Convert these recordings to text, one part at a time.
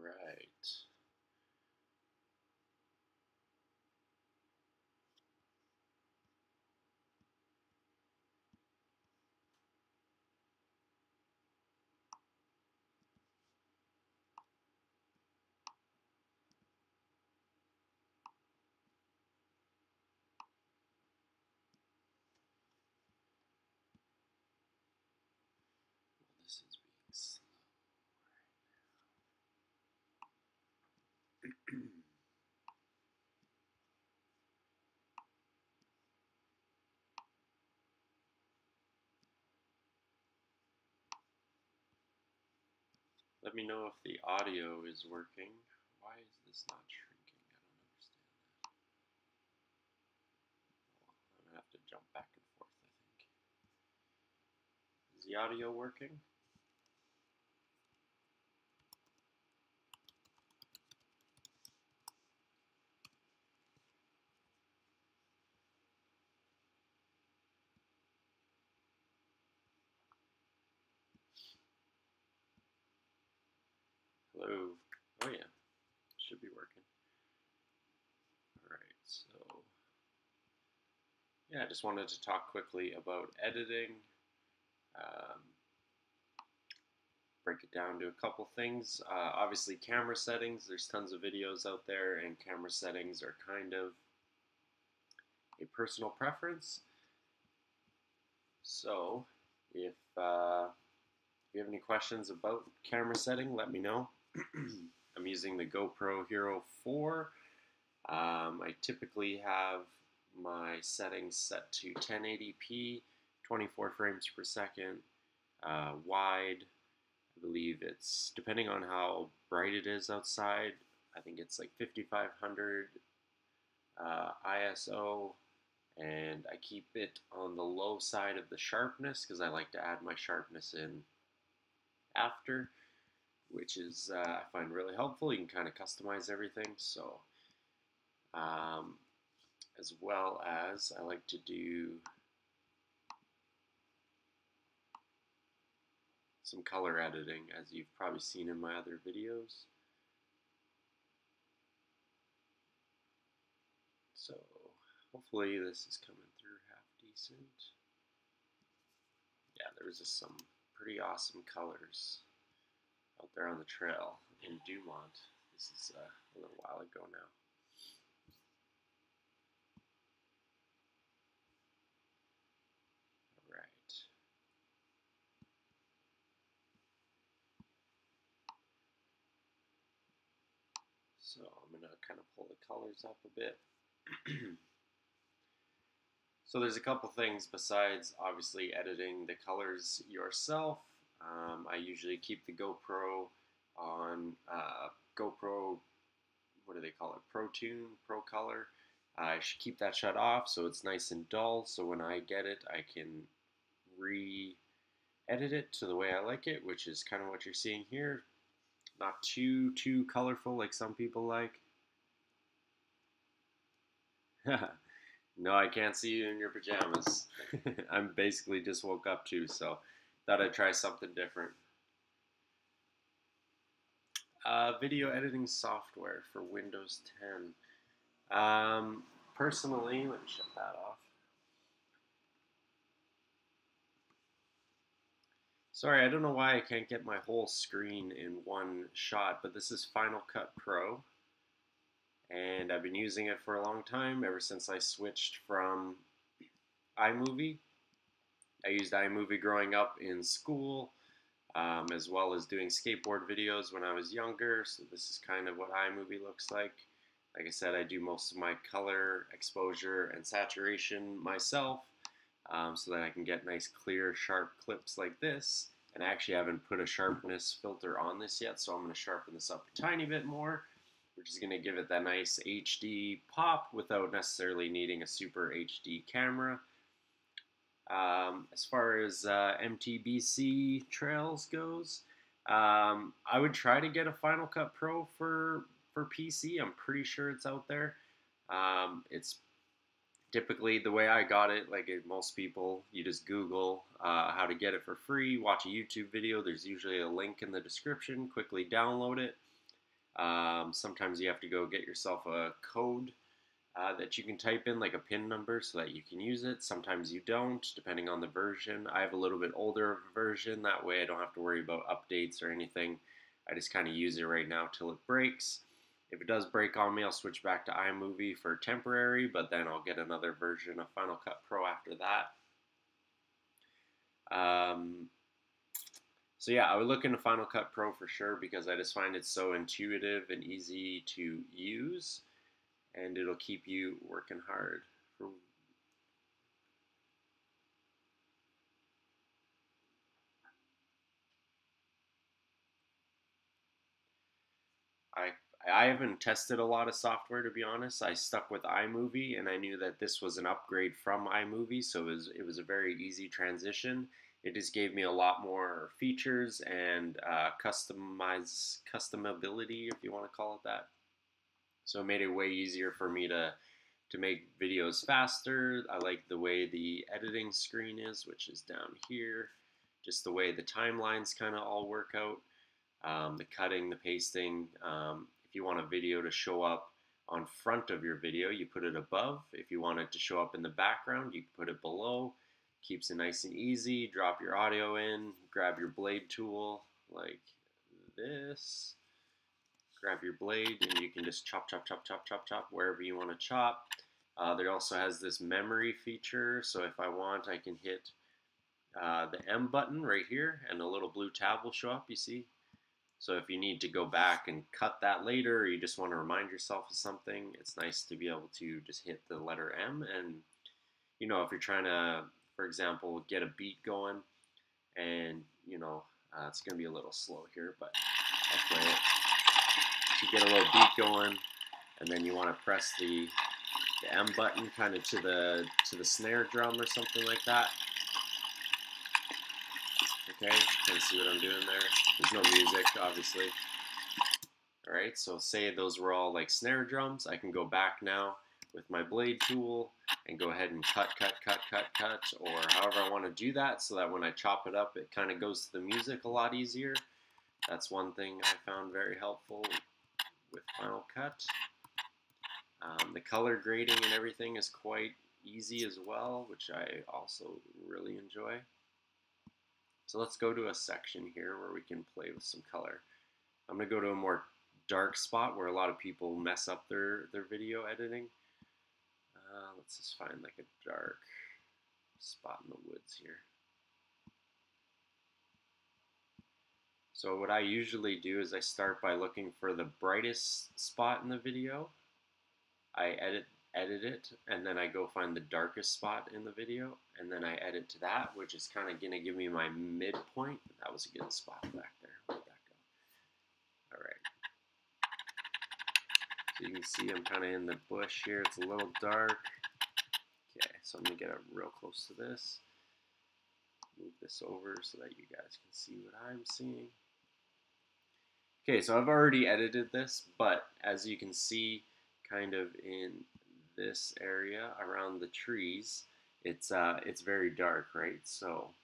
right. Well, this is being slow right now. Let me know if the audio is working. Why is this not shrinking? I don't understand that. Well, I'm gonna have to jump back and forth, I think. Is the audio working? Hello? Oh yeah, should be working. Alright, so yeah, I just wanted to talk quickly about editing. Um, break it down to a couple things. Obviously, camera settings. There's tons of videos out there, and camera settings are kind of a personal preference. So, if you have any questions about camera setting, let me know. I'm using the GoPro Hero 4. I typically have my settings set to 1080p, 24 frames per second, wide. I believe it's, depending on how bright it is outside, I think it's like 5500 ISO, and I keep it on the low side of the sharpness because I like to add my sharpness in after, which is I find really helpful. You can kind of customize everything. So, as well as I like to do some color editing, as you've probably seen in my other videos. So hopefully this is coming through half decent. Yeah, there's just some pretty awesome colors out there on the trail in Dumont. This is a little while ago now. All right. So I'm going to kind of pull the colors up a bit. So there's a couple things besides obviously editing the colors yourself. I usually keep the GoPro on GoPro, what do they call it? ProTune, Pro Color. I should keep that shut off so it's nice and dull. So when I get it, I can re-edit it to the way I like it, which is kind of what you're seeing here. Not too colorful like some people like. No, I can't see you in your pajamas. I'm basically just woke up too, so thought I'd try something different. Video editing software for Windows 10. Personally, let me shut that off. Sorry, I don't know why I can't get my whole screen in one shot, but this is Final Cut Pro, and I've been using it for a long time, ever since I switched from iMovie. I used iMovie growing up in school, as well as doing skateboard videos when I was younger, so this is kind of what iMovie looks like. Like I said, I do most of my color, exposure, and saturation myself, so that I can get nice, clear, sharp clips like this. And I actually haven't put a sharpness filter on this yet, so I'm going to sharpen this up a tiny bit more, which is going to give it that nice HD pop without necessarily needing a super HD camera. As far as MTBC Trails goes, I would try to get a Final Cut Pro for PC. I'm pretty sure it's out there. It's typically the way I got it, like most people, you just Google how to get it for free, watch a YouTube video. There's usually a link in the description. Quickly download it. Sometimes you have to go get yourself a code that you can type in, like a PIN number, so that you can use it. Sometimes you don't, depending on the version. I have a little bit older version, that way I don't have to worry about updates or anything. I just kind of use it right now till it breaks. If it does break on me, I'll switch back to iMovie for temporary, but then I'll get another version of Final Cut Pro after that. So yeah, I would look into Final Cut Pro for sure because I just find it so intuitive and easy to use, and it'll keep you working hard. I I haven't tested a lot of software, to be honest. I stuck with iMovie, and I knew that this was an upgrade from iMovie, so it was a very easy transition. It just gave me a lot more features and customability, if you want to call it that. So it made it way easier for me to make videos faster. I like the way the editing screen is, which is down here. Just the way the timelines kind of all work out. The cutting, the pasting. If you want a video to show up on front of your video, you put it above. If you want it to show up in the background, you put it below. Keeps it nice and easy. Drop your audio in, grab your blade tool like this. Grab your blade and you can just chop, chop, chop, chop, chop, chop wherever you want to chop. There also has this memory feature, so if I want, I can hit the M button right here and a little blue tab will show up, you see? So if you need to go back and cut that later, or you just want to remind yourself of something, it's nice to be able to just hit the letter M. And, if you're trying to, for example, get a beat going, and, it's going to be a little slow here, but I'll play it. To get a little beat going, and then you want to press the M button kind of to the snare drum or something like that. Okay, you can see what I'm doing there. There's no music, obviously. Alright, so say those were all like snare drums. I can go back now with my blade tool and go ahead and cut, cut, cut, cut, cut, or however I want to do that so that when I chop it up, it kind of goes to the music a lot easier. That's one thing I found very helpful with Final Cut. The color grading and everything is quite easy as well, which I also really enjoy. So let's go to a section here where we can play with some color. I'm going to go to a more dark spot where a lot of people mess up their video editing. Let's just find like a dark spot in the woods here. So what I usually do is I start by looking for the brightest spot in the video. I edit it, and then I go find the darkest spot in the video, and then I edit to that, which is kind of going to give me my midpoint. That was a good spot back there. Where'd that go? All right. So you can see I'm kind of in the bush here. It's a little dark. Okay, so I'm going to get up real close to this. Move this over so that you guys can see what I'm seeing. Okay, so I've already edited this, but as you can see, kind of in this area around the trees, it's very dark, right? So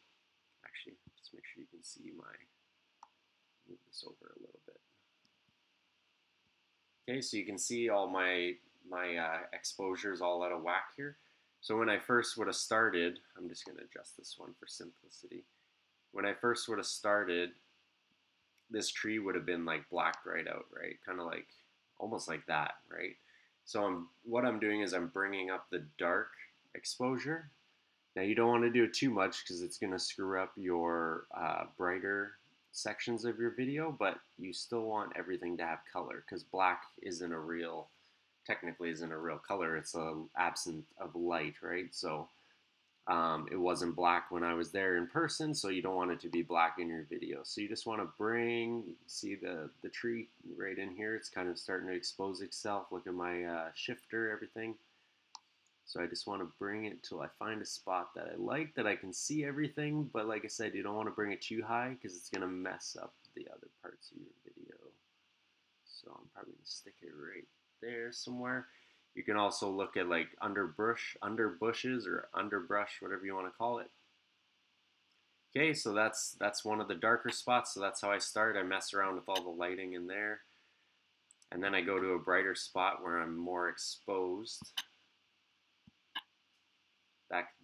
actually, just make sure you can see move this over a little bit. Okay, so you can see all my exposures all out of whack here. So when I first would have started, I'm just going to adjust this one for simplicity. When I first would have started, this tree would have been like blacked right out, right? Kind of like, almost like that, right? So what I'm doing is I'm bringing up the dark exposure. Now you don't want to do it too much because it's going to screw up your brighter sections of your video, but you still want everything to have color because black technically isn't a real color. It's an absence of light, right? So it wasn't black when I was there in person, so you don't want it to be black in your video. So you just want to see the tree right in here. It's kind of starting to expose itself. Look at my shifter, everything. So I just want to bring it till I find a spot that I like, that I can see everything. But like I said, you don't want to bring it too high because it's going to mess up the other parts of your video. So I'm probably going to stick it right there somewhere. You can also look at like under bushes or underbrush, whatever you want to call it. Okay, so that's one of the darker spots. So that's how I start. I mess around with all the lighting in there. and then I go to a brighter spot where I'm more exposed.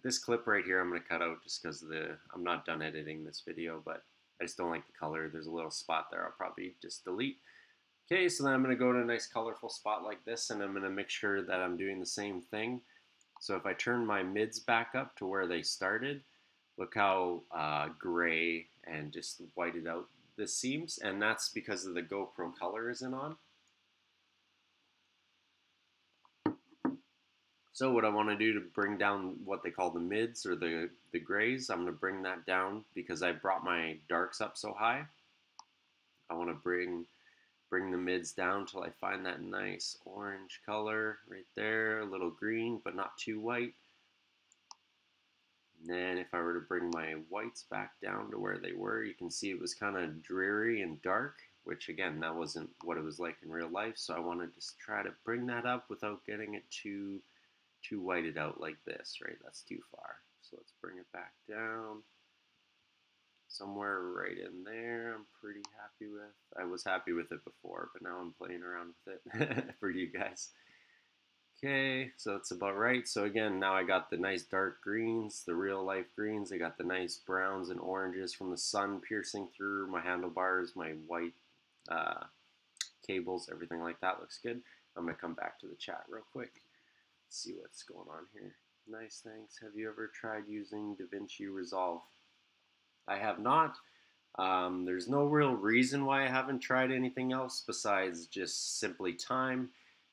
This clip right here I'm going to cut out just because I'm not done editing this video, but I just don't like the color. There's a little spot there I'll probably just delete. Okay, so then I'm going to go to a nice colorful spot like this, and I'm going to make sure that I'm doing the same thing. So if I turn my mids back up to where they started, look how gray and just whited out this seems, and that's because of the GoPro color isn't on. So what I want to do to bring down what they call the mids or the grays, I'm going to bring that down because I brought my darks up so high. I want to bring the mids down till I find that nice orange color right there, a little green but not too white. And then if I were to bring my whites back down to where they were, you can see it was kind of dreary and dark, which again, that wasn't what it was like in real life. So I want to just try to bring that up without getting it too whited out like this, right? That's too far. So let's bring it back down. Somewhere right in there, I'm pretty happy with. I was happy with it before, but now I'm playing around with it for you guys. Okay, so that's about right. So again, now I got the nice dark greens, the real life greens. I got the nice browns and oranges from the sun piercing through my handlebars, my white cables, everything like that looks good. I'm going to come back to the chat real quick. Let's see what's going on here. Nice, thanks. Have you ever tried using DaVinci Resolve? I have not. There's no real reason why I haven't tried anything else besides just simply time.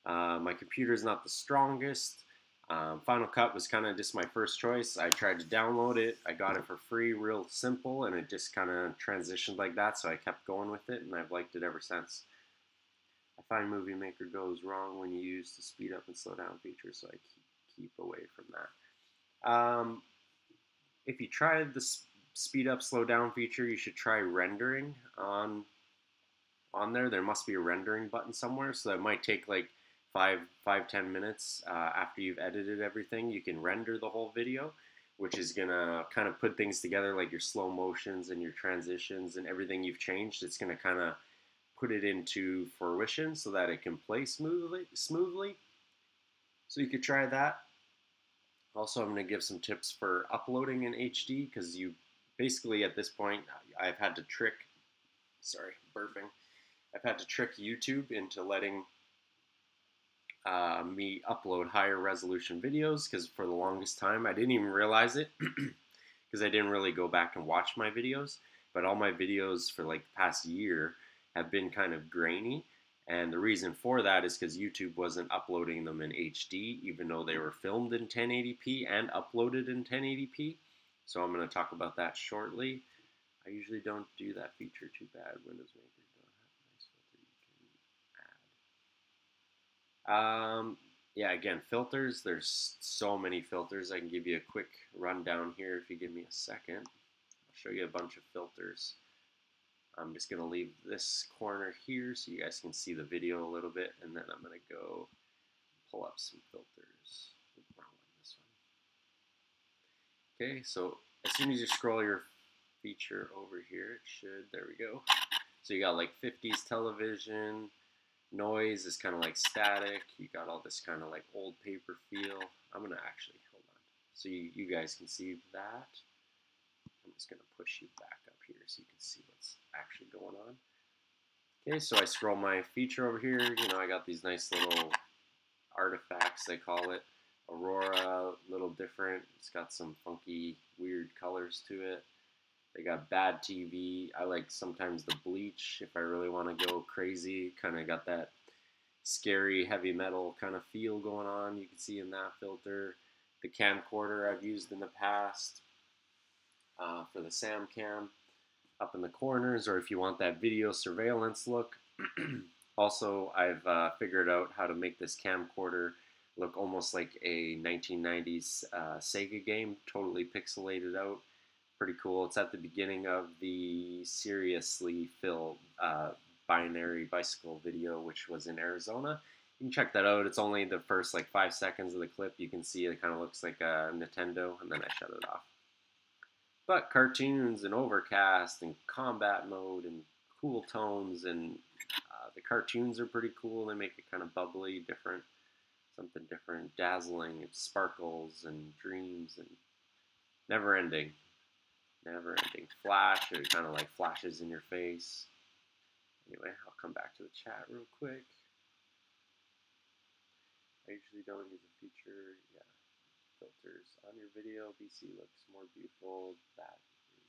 My computer's not the strongest. Final Cut was kind of just my first choice. I tried to download it. I got it for free, real simple, and it just kind of transitioned like that, so I kept going with it, and I've liked it ever since. I find Movie Maker goes wrong when you use the speed up and slow down feature, so I keep away from that. If you try the speed up, slow down feature, you should try rendering on there. There must be a rendering button somewhere, so that might take like 5-10 minutes after you've edited everything. You can render the whole video, which is gonna kind of put things together, like your slow motions and your transitions and everything you've changed. It's gonna kind of put it into fruition so that it can play smoothly. So you could try that. Also, I'm going to give some tips for uploading in HD, because you basically at this point, I've had to trick, sorry, burping. I've had to trick YouTube into letting me upload higher resolution videos, because for the longest time I didn't even realize it because I didn't really go back and watch my videos. But all my videos for like the past year have been kind of grainy. And the reason for that is because YouTube wasn't uploading them in HD, even though they were filmed in 1080p and uploaded in 1080p. So I'm going to talk about that shortly. I usually don't do that feature too bad. Windows Maker don't have a nice filter you can add. Yeah, again, filters. There's so many filters. I can give you a quick rundown here if you give me a second. I'll show you a bunch of filters. I'm just going to leave this corner here so you guys can see the video a little bit, and then I'm going to go pull up some filters. Wrong one, this one. Okay, so as soon as you scroll your feature over here, it should, there we go. So you got like 50s television, noise is kind of like static, you got all this kind of like old paper feel. I'm going to actually, hold on, so you guys can see that. I'm just going to push you back up here so you can see what's actually going on. Okay, so I scroll my feature over here. You know, I got these nice little artifacts, they call it. Aurora, a little different. It's got some funky, weird colors to it. They got bad TV. I like sometimes the bleach if I really want to go crazy. Kind of got that scary heavy metal kind of feel going on. You can see in that filter. The camcorder I've used in the past. For the SamCam up in the corners, or if you want that video surveillance look. Also, I've figured out how to make this camcorder look almost like a 1990s Sega game, totally pixelated out. Pretty cool. It's at the beginning of the Seriously Phil binary bicycle video, which was in Arizona. You can check that out. It's only the first like 5 seconds of the clip. You can see it kind of looks like a Nintendo, and then I shut it off. But cartoons and overcast and combat mode and cool tones and The cartoons are pretty cool. They make it kind of bubbly, different, something different, dazzling. It sparkles and dreams and never ending. Never ending. Flash, it kind of like flashes in your face. Anyway, I'll come back to the chat real quick. I usually don't use a feature. Yeah, filters on your video. BC looks more beautiful. That is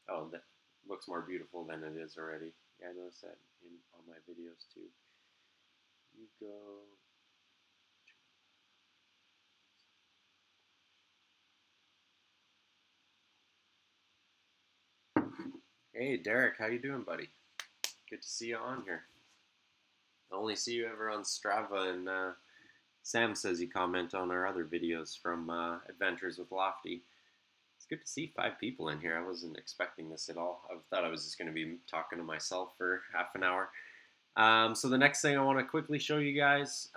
already. Oh, that looks more beautiful than it is already. Yeah, I noticed that in on my videos too. You go. Hey, Derek, how you doing, buddy? Good to see you on here. I only see you ever on Strava, and Sam says you comment on our other videos from Adventures with Lofty. It's good to see 5 people in here. I wasn't expecting this at all. I thought I was just going to be talking to myself for half an hour. So the next thing I want to quickly show you guys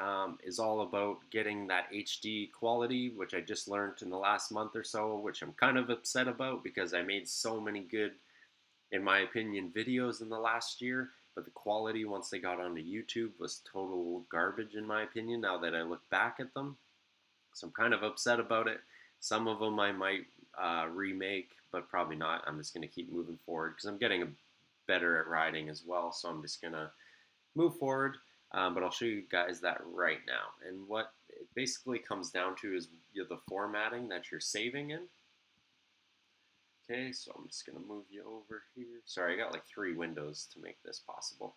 is all about getting that HD quality, which I just learned in the last month or so, which I'm kind of upset about because I made so many good, in my opinion, videos in the last year, but the quality once they got onto YouTube was total garbage in my opinion now that I look back at them. So I'm kind of upset about it. Some of them I might remake, but probably not. I'm just going to keep moving forward because I'm getting better at riding as well, so I'm just going to move forward. But I'll show you guys that right now. And what it basically comes down to is the formatting that you're saving in. Okay, so I'm just going to move you over here. Sorry, I got like 3 windows to make this possible.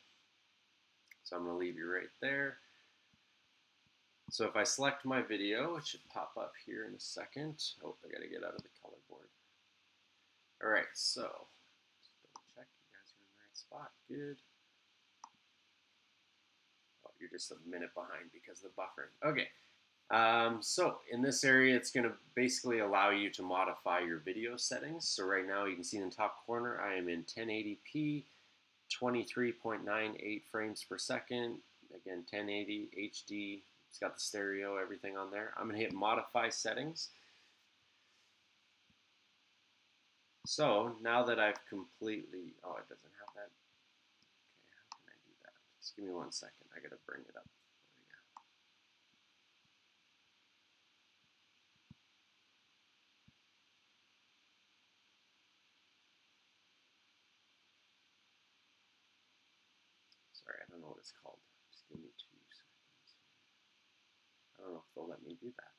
So I'm going to leave you right there. So if I select my video, it should pop up here in a second. Oh, I got to get out of the color board. All right, so just double check you guys are in the right spot. Good. Oh, you're just a minute behind because of the buffering. Okay. So in this area, it's going to basically allow you to modify your video settings. So right now, you can see in the top corner, I am in 1080p, 23.98 frames per second. Again, 1080 HD. It's got the stereo, everything on there. I'm going to hit modify settings. So now that I've completely, oh, it doesn't have that. Okay, how can I do that? Just give me 1 second. I got to bring it up. Sorry, I don't know what it's called. Just give me 2 seconds. I don't know if they'll let me do that.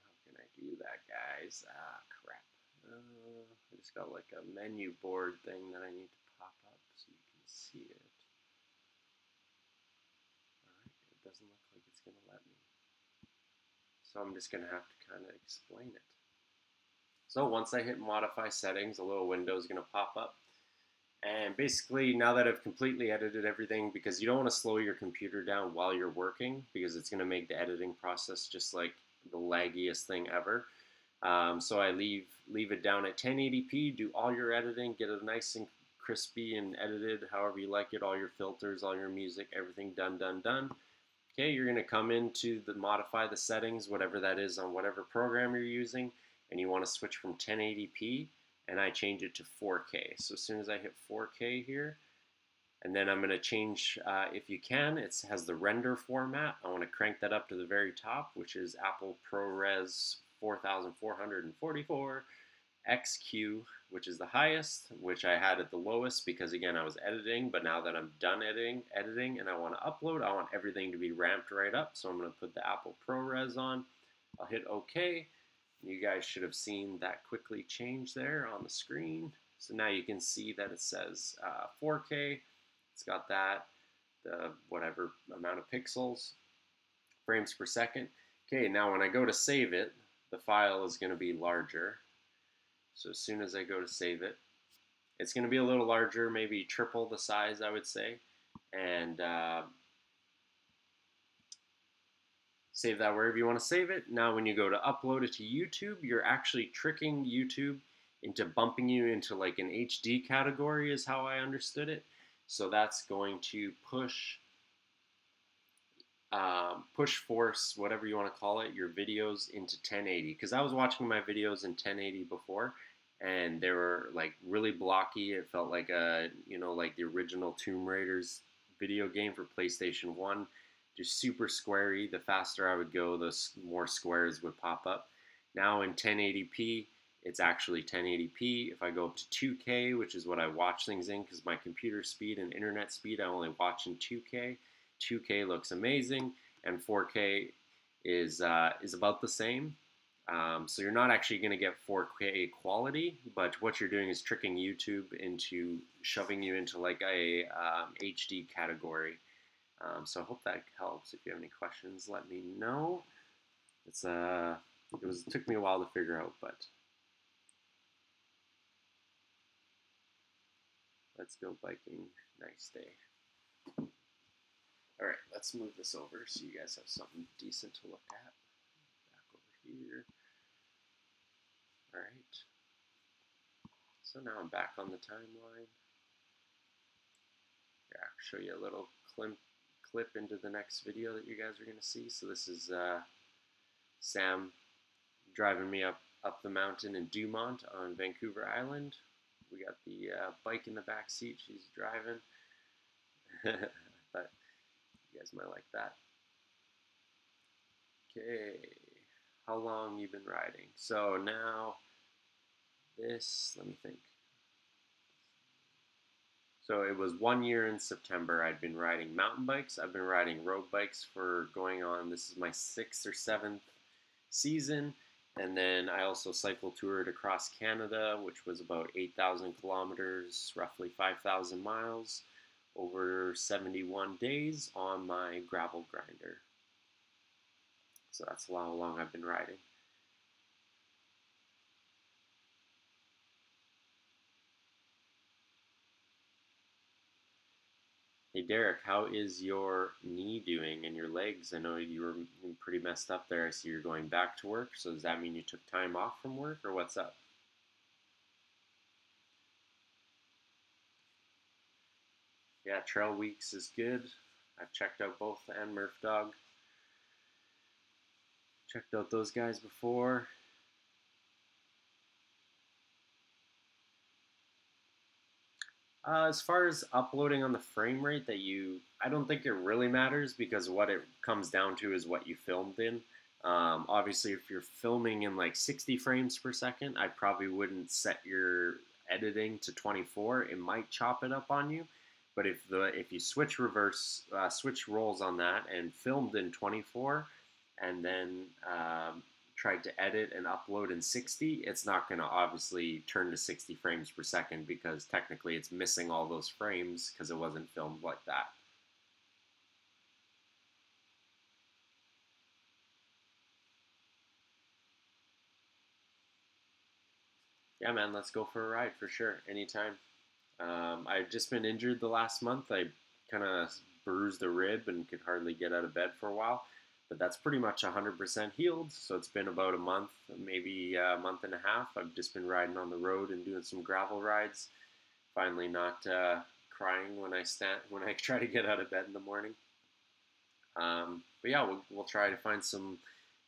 How can I do that, guys? Ah, crap. I just got like a menu board thing that I need to pop up so you can see it. Alright, it doesn't look like it's going to let me. So I'm just going to have to kind of explain it. So once I hit modify settings, a little window is going to pop up. And basically, now that I've completely edited everything, because you don't want to slow your computer down while you're working, because it's going to make the editing process just like the laggiest thing ever. So I leave it down at 1080p, do all your editing, get it nice and crispy and edited however you like it, all your filters, all your music, everything done. Okay, you're going to come into the modify the settings, whatever that is on whatever program you're using, and you want to switch from 1080p, and I change it to 4K. So as soon as I hit 4K here, and then I'm going to change, if you can, it has the render format. I want to crank that up to the very top, which is Apple ProRes 4444 XQ, which is the highest, which I had at the lowest because again I was editing, but now that I'm done editing and I want to upload, I want everything to be ramped right up. So I'm going to put the Apple ProRes on. I'll hit OK. You guys should have seen that quickly change there on the screen. So now you can see that it says 4K. It's got that, the whatever amount of pixels, frames per second. Okay, now when I go to save it, the file is going to be larger. So as soon as I go to save it, it's going to be a little larger, maybe triple the size, I would say. And save that wherever you want to save it. Now when you go to upload it to YouTube, you're actually tricking YouTube into bumping you into like an HD category is how I understood it. So that's going to push force, whatever you want to call it, your videos into 1080. Because I was watching my videos in 1080 before, and they were like really blocky. It felt like like the original Tomb Raiders video game for PlayStation 1, just super squarey. The faster I would go, the more squares would pop up. Now in 1080p, it's actually 1080p. If I go up to 2K, which is what I watch things in, because my computer speed and internet speed, I only watch in 2K. 2K looks amazing, and 4K is about the same. So you're not actually going to get 4K quality, but what you're doing is tricking YouTube into shoving you into like a HD category. So I hope that helps. If you have any questions, let me know. It took me a while to figure out, but let's go biking. Nice day. All right, let's move this over so you guys have something decent to look at. Back over here. All right. So now I'm back on the timeline. Yeah, I'll show you a little clip into the next video that you guys are going to see. So this is Sam driving me up the mountain in Dumont on Vancouver Island. We got the bike in the back seat. She's driving. But you guys might like that. Okay, how long you been riding? So now let me think. So it was 1 year in September. I'd been riding mountain bikes. I've been riding road bikes for going on, this is my 6th or 7th season. And then I also cycle toured across Canada, which was about 8,000 kilometers, roughly 5,000 miles, over 71 days on my gravel grinder. So that's how long I've been riding. Hey Derek, how is your knee doing and your legs? I know you were pretty messed up there. I see you're going back to work. So does that mean you took time off from work, or what's up? Yeah, Trail Weeks is good. I've checked out both and Murph Dog. Checked out those guys before. As far as uploading on the frame rate I don't think it really matters, because what it comes down to is what you filmed in. Obviously, if you're filming in like 60 frames per second, I probably wouldn't set your editing to 24. It might chop it up on you. But if you switch roles on that and filmed in 24, and then tried to edit and upload in 60, it's not going to obviously turn to 60 frames per second, because technically it's missing all those frames because it wasn't filmed like that. Yeah, man, let's go for a ride for sure, anytime. I've just been injured the last month. I kind of bruised a rib and could hardly get out of bed for a while, but that's pretty much 100% healed. So it's been about a month, maybe a month and a half. I've just been riding on the road and doing some gravel rides. Finally, not crying when I try to get out of bed in the morning. But yeah, we'll try to find some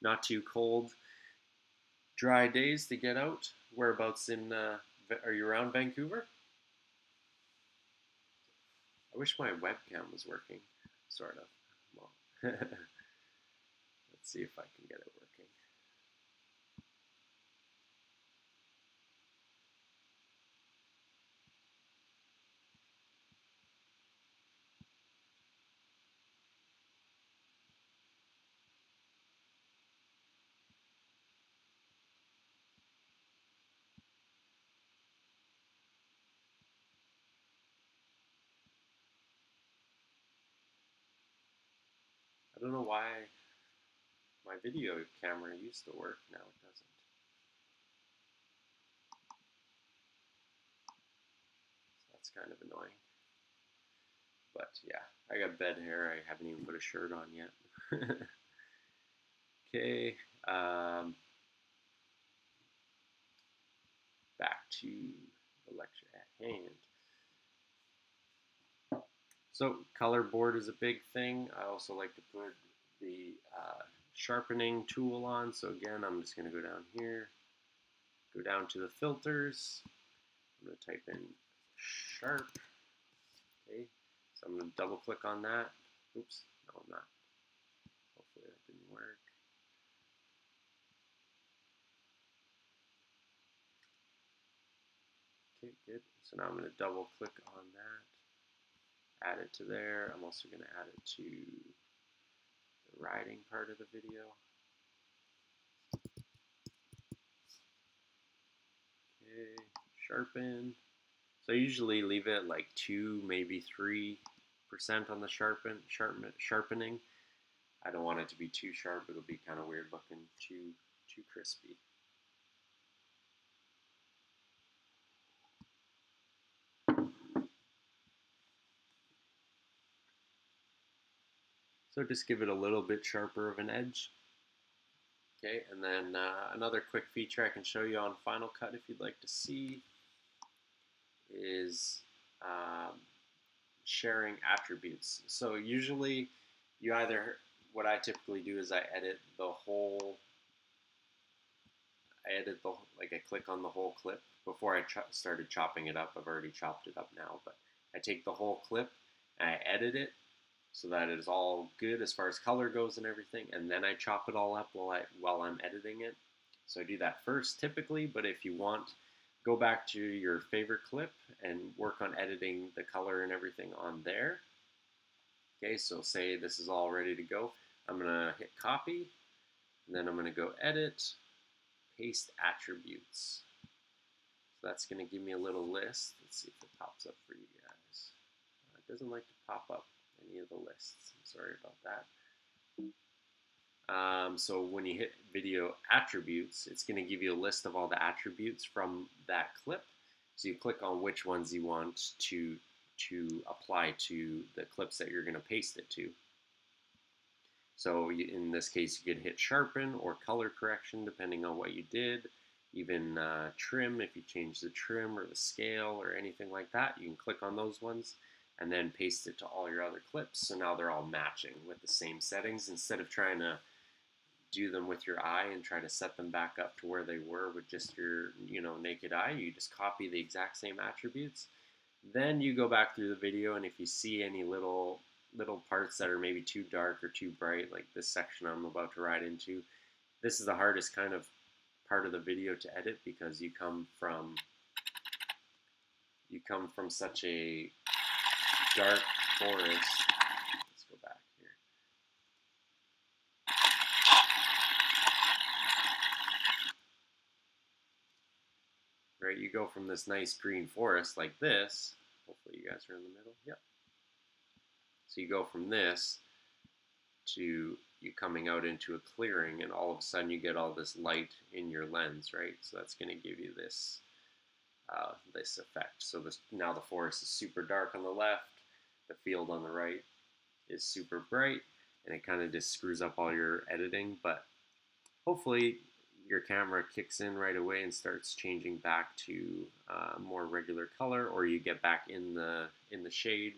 not too cold, dry days to get out. Whereabouts are you around Vancouver? I wish my webcam was working, sort of. Well, let's see if I can get it working. I don't know why my video camera used to work, now it doesn't. So that's kind of annoying. But yeah, I got bed hair. I haven't even put a shirt on yet. Okay, back to the lecture at hand. So color board is a big thing. I also like to put the sharpening tool on. So again, I'm just going to go down here, go down to the filters. I'm going to type in sharp. Okay, so I'm going to double click on that. Oops, no, I'm not. Hopefully that didn't work. Okay, good. So now I'm going to double click on that, add it to there. I'm also going to add it to the riding part of the video. Okay, sharpen. So I usually leave it like 2, maybe 3% on the sharpening. I don't want it to be too sharp. It'll be kind of weird looking, too crispy. So just give it a little bit sharper of an edge. Okay, and then another quick feature I can show you on Final Cut if you'd like to see is sharing attributes. So usually you either, what I typically do is I edit the like I click on the whole clip before I started chopping it up. I've already chopped it up now, but I take the whole clip and I edit it so that it is all good as far as color goes and everything, and then I chop it all up while I'm editing it. So I do that first typically, but if you want, go back to your favorite clip and work on editing the color and everything on there. Okay, so say this is all ready to go. I'm gonna hit copy, and then I'm gonna go edit, paste attributes. So that's gonna give me a little list. Let's see if it pops up for you guys. It doesn't like to pop up any of the lists. I'm sorry about that. So when you hit video attributes, it's going to give you a list of all the attributes from that clip. So you click on which ones you want to apply to the clips that you're going to paste it to. So in this case, you could hit sharpen or color correction depending on what you did. Even trim, if you change the trim or the scale or anything like that, you can click on those ones and then paste it to all your other clips. So now they're all matching with the same settings instead of trying to do them with your eye and try to set them back up to where they were with just your naked eye. You just copy the exact same attributes. Then you go back through the video, and if you see any little parts that are maybe too dark or too bright, like this section I'm about to ride into, this is the hardest kind of part of the video to edit because you come from such a dark forest. Let's go back here. Right, you go from this nice green forest like this. Hopefully you guys are in the middle. Yep. So you go from this to you coming out into a clearing, and all of a sudden you get all this light in your lens, right? So that's going to give you this this effect. So now the forest is super dark on the left, the field on the right is super bright, and it kind of just screws up all your editing. But hopefully your camera kicks in right away and starts changing back to more regular color, or you get back in the shade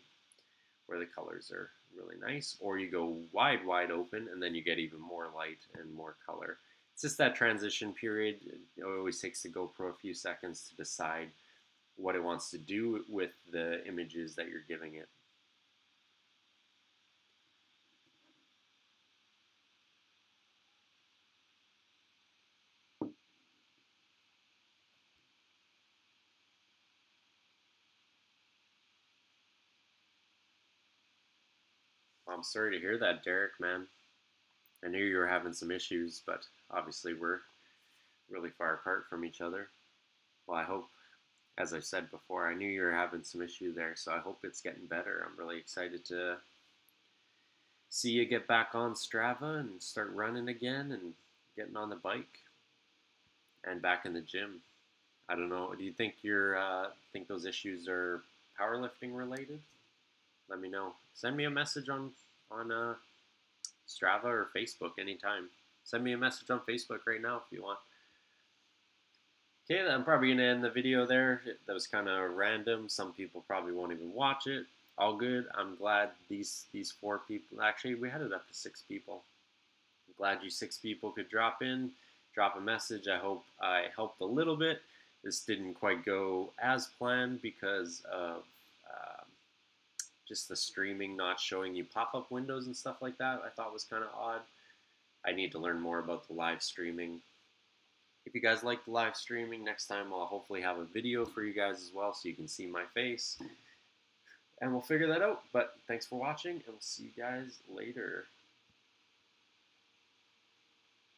where the colors are really nice, or you go wide open and then you get even more light and more color. It's just that transition period. It always takes the GoPro a few seconds to decide what it wants to do with the images that you're giving it. I'm sorry to hear that, Derek, man. I knew you were having some issues, but obviously we're really far apart from each other. Well, I hope, as I said before, I knew you were having some issue there, so I hope it's getting better. I'm really excited to see you get back on Strava and start running again and getting on the bike and back in the gym. I don't know. Do you think think those issues are powerlifting related? Let me know. Send me a message on Strava or Facebook anytime. Send me a message on Facebook right now if you want. Okay, I'm probably going to end the video there. That was kind of random. Some people probably won't even watch it. all good. I'm glad these 4 people, actually we had it up to 6 people. I'm glad you 6 people could drop in, drop a message. I hope I helped a little bit. This didn't quite go as planned because of just the streaming not showing you pop-up windows and stuff like that. I thought was kind of odd. I need to learn more about the live streaming. If you guys like the live streaming, next time I'll hopefully have a video for you guys as well so you can see my face. And we'll figure that out. But thanks for watching, and we'll see you guys later.